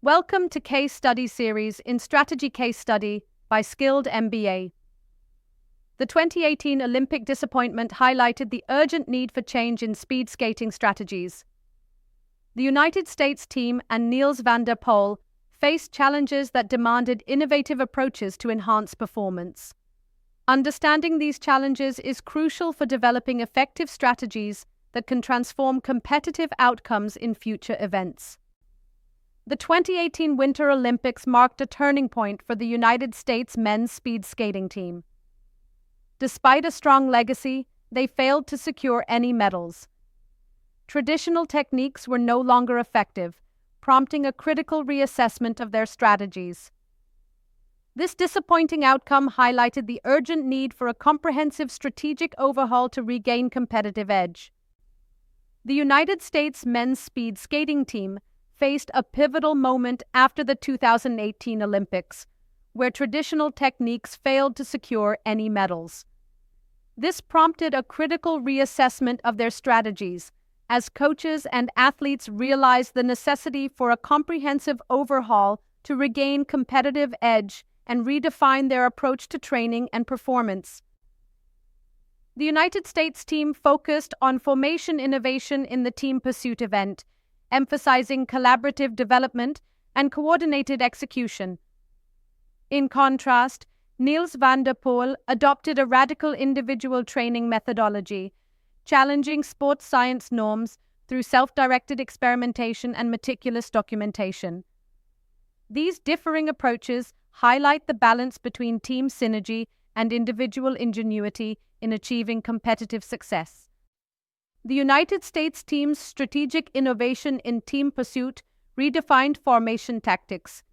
Welcome to Case Study Series in Strategy Case Study by Skilled MBA. The 2018 Olympic disappointment highlighted the urgent need for change in speed skating strategies. The United States team and Niels van der Poel faced challenges that demanded innovative approaches to enhance performance. Understanding these challenges is crucial for developing effective strategies that can transform competitive outcomes in future events. The 2018 Winter Olympics marked a turning point for the United States men's speed skating team. Despite a strong legacy, they failed to secure any medals. Traditional techniques were no longer effective, prompting a critical reassessment of their strategies. This disappointing outcome highlighted the urgent need for a comprehensive strategic overhaul to regain competitive edge. The United States men's speed skating team faced a pivotal moment after the 2018 Olympics, where traditional techniques failed to secure any medals. This prompted a critical reassessment of their strategies, as coaches and athletes realized the necessity for a comprehensive overhaul to regain competitive edge and redefine their approach to training and performance. The United States team focused on formation innovation in the team pursuit event, emphasizing collaborative development and coordinated execution. In contrast, Niels van der Poel adopted a radical individual training methodology, challenging sports science norms through self-directed experimentation and meticulous documentation. These differing approaches highlight the balance between team synergy and individual ingenuity in achieving competitive success. The United States team's strategic innovation in team pursuit redefined formation tactics.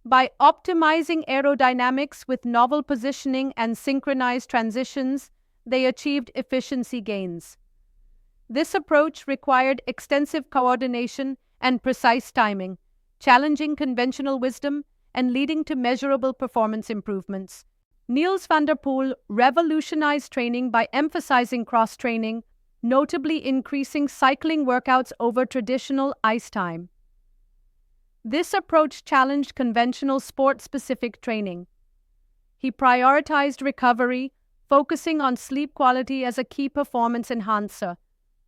By optimizing aerodynamics with novel positioning and synchronized transitions, they achieved efficiency gains. This approach required extensive coordination and precise timing, challenging conventional wisdom and leading to measurable performance improvements. Niels van der Poel revolutionized training by emphasizing cross-training, notably increasing cycling workouts over traditional ice time. This approach challenged conventional sport-specific training. He prioritized recovery, focusing on sleep quality as a key performance enhancer.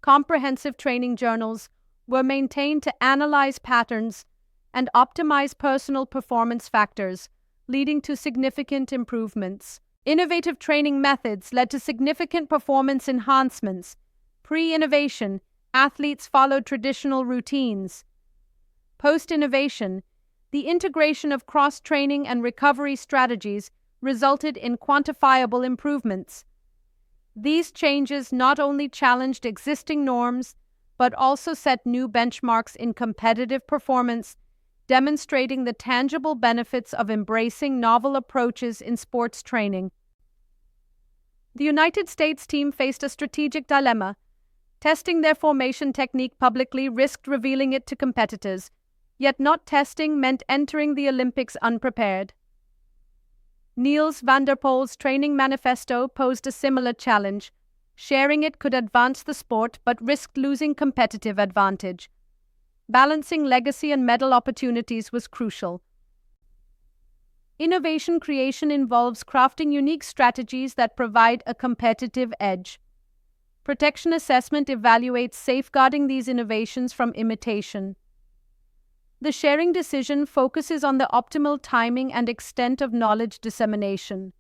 Comprehensive training journals were maintained to analyze patterns and optimize personal performance factors, leading to significant improvements. Innovative training methods led to significant performance enhancements. Pre-innovation, athletes followed traditional routines. Post-innovation, the integration of cross-training and recovery strategies resulted in quantifiable improvements. These changes not only challenged existing norms, but also set new benchmarks in competitive performance, demonstrating the tangible benefits of embracing novel approaches in sports training. The United States team faced a strategic dilemma. Testing their formation technique publicly risked revealing it to competitors, yet not testing meant entering the Olympics unprepared. Niels van der Poel's training manifesto posed a similar challenge. Sharing it could advance the sport but risked losing competitive advantage. Balancing legacy and medal opportunities was crucial. Innovation creation involves crafting unique strategies that provide a competitive edge. Protection assessment evaluates safeguarding these innovations from imitation. The sharing decision focuses on the optimal timing and extent of knowledge dissemination.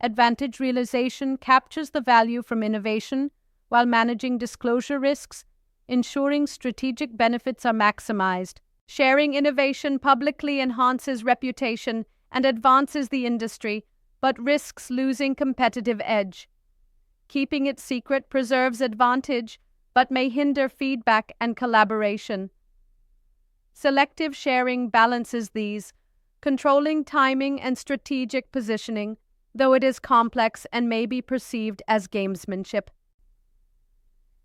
Advantage realization captures the value from innovation while managing disclosure risks, ensuring strategic benefits are maximized. Sharing innovation publicly enhances reputation and advances the industry, but risks losing competitive edge. Keeping it secret preserves advantage, but may hinder feedback and collaboration. Selective sharing balances these, controlling timing and strategic positioning, though it is complex and may be perceived as gamesmanship.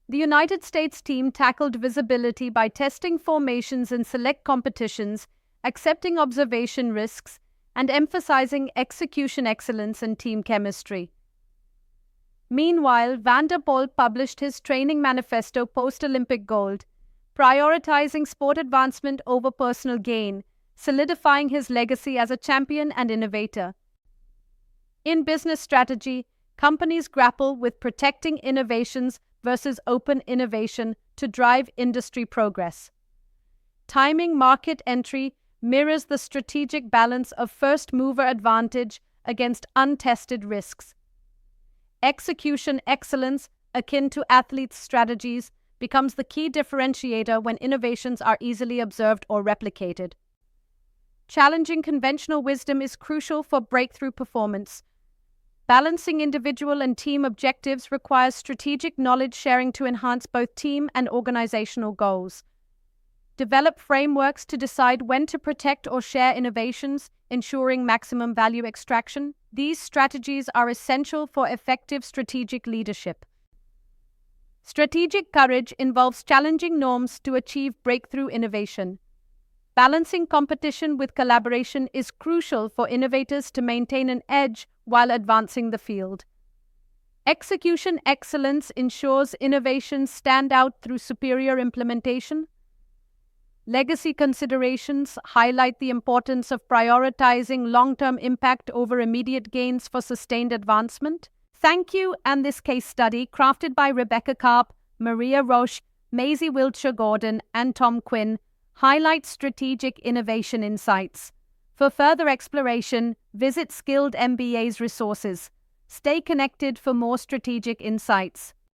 The United States team tackled visibility by testing formations in select competitions, accepting observation risks, and emphasizing execution excellence and team chemistry. Meanwhile, van der Poel published his training manifesto post-Olympic gold, prioritizing sport advancement over personal gain, solidifying his legacy as a champion and innovator. In business strategy, companies grapple with protecting innovations versus open innovation to drive industry progress. Timing market entry mirrors the strategic balance of first-mover advantage against untested risks. Execution excellence, akin to athletes' strategies, becomes the key differentiator when innovations are easily observed or replicated. Challenging conventional wisdom is crucial for breakthrough performance. Balancing individual and team objectives requires strategic knowledge sharing to enhance both team and organizational goals. Develop frameworks to decide when to protect or share innovations, ensuring maximum value extraction. These strategies are essential for effective strategic leadership. Strategic courage involves challenging norms to achieve breakthrough innovation. Balancing competition with collaboration is crucial for innovators to maintain an edge while advancing the field. Execution excellence ensures innovations stand out through superior implementation. Legacy considerations highlight the importance of prioritizing long-term impact over immediate gains for sustained advancement. Thank you, and this case study, crafted by Rebecca Karp, Maria Roche, Maisie Wiltshire-Gordon, and Tom Quinn, highlights strategic innovation insights. For further exploration, visit Skilled MBA's resources. Stay connected for more strategic insights.